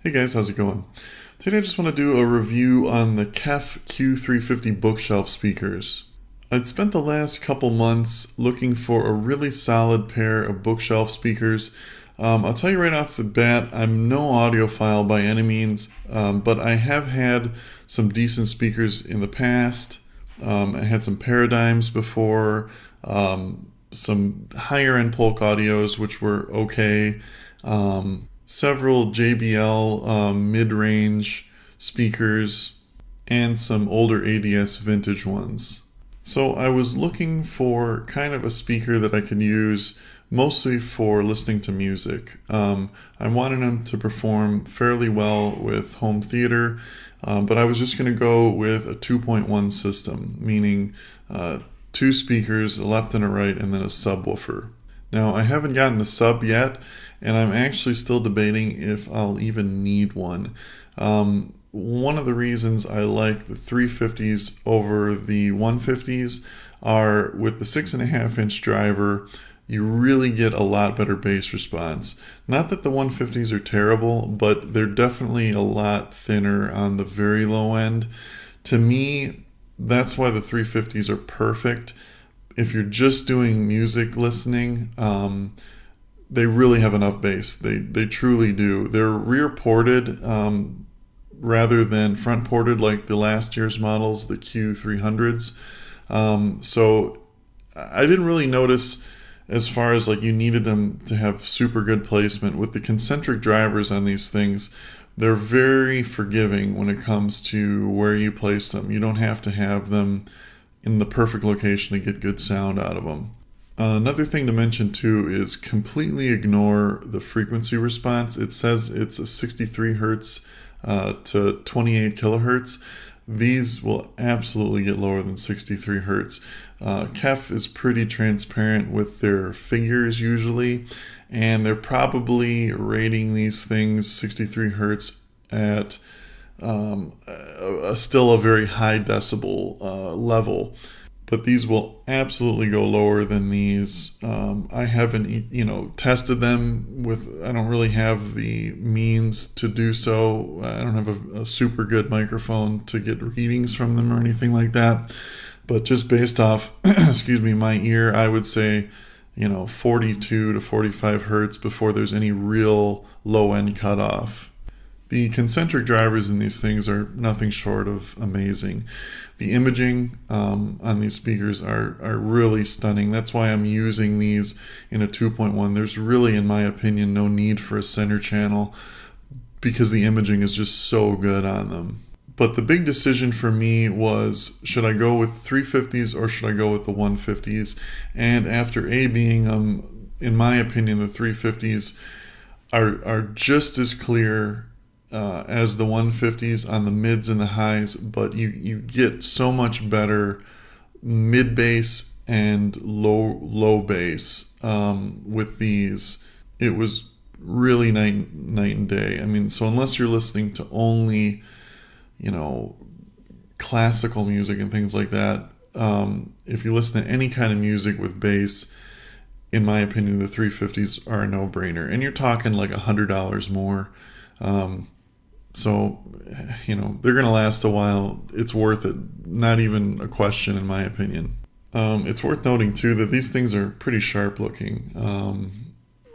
Hey guys, how's it going? Today I just want to do a review on the KEF Q350 bookshelf speakers. I'd spent the last couple months looking for a really solid pair of bookshelf speakers. I'll tell you right off the bat, I'm no audiophile by any means, but I have had some decent speakers in the past. I had some Paradigms before, some higher end Polk Audios which were okay. Several JBL mid-range speakers, and some older ADS vintage ones. So I was looking for kind of a speaker that I could use mostly for listening to music. I wanted them to perform fairly well with home theater, but I was just going to go with a 2.1 system, meaning two speakers, a left and a right, and then a subwoofer. Now, I haven't gotten the sub yet, and I'm actually still debating if I'll even need one. One of the reasons I like the 350s over the 150s are with the 6.5-inch driver, you really get a lot better bass response. Not that the 150s are terrible, but they're definitely a lot thinner on the very low end. To me, that's why the 350s are perfect. If you're just doing music listening, they really have enough bass. They truly do. They're rear ported rather than front ported like the last year's models, the Q300s. So I didn't really notice as far as like you needed them to have super good placement. With the concentric drivers on these things, they're very forgiving when it comes to where you place them. You don't have to have them in the perfect location to get good sound out of them. Another thing to mention too is completely ignore the frequency response. It says it's a 63 hertz to 28 kilohertz. These will absolutely get lower than 63 hertz. KEF is pretty transparent with their figures usually, and they're probably rating these things 63 hertz at still a very high decibel level, but these will absolutely go lower than these. I haven't tested them with, I don't really have the means to do so. I don't have a super good microphone to get readings from them or anything like that, but just based off excuse me, my ear, I would say 42 to 45 hertz before there's any real low end cutoff. The concentric drivers in these things are nothing short of amazing. The imaging on these speakers are really stunning. That's why I'm using these in a 2.1. There's really, in my opinion, no need for a center channel because the imaging is just so good on them. But the big decision for me was, should I go with 350s or should I go with the 150s? And after A-being, in my opinion, the 350s are just as clear as the 150s on the mids and the highs, but you get so much better mid bass and low bass with these. It was really night and day. I mean, so unless you're listening to only classical music and things like that, if you listen to any kind of music with bass, in my opinion, the 350s are a no-brainer, and you're talking like $100 more. So, they're going to last a while. It's worth it. Not even a question, in my opinion. It's worth noting, too, that these things are pretty sharp looking.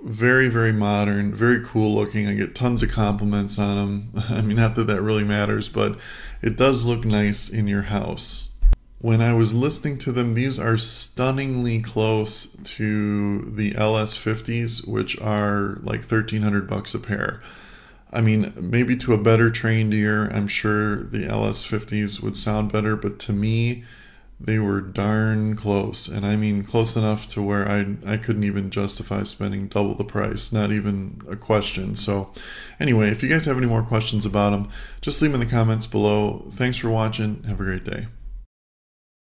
Very, very modern, very cool looking. I get tons of compliments on them. I mean, not that that really matters, but it does look nice in your house. When I was listening to them, these are stunningly close to the LS50s, which are like $1,300 a pair. I mean, maybe to a better trained ear, I'm sure the LS50s would sound better, but to me, they were darn close. And I mean close enough to where I couldn't even justify spending double the price, not even a question. So anyway, if you guys have any more questions about them, just leave them in the comments below. Thanks for watching. Have a great day.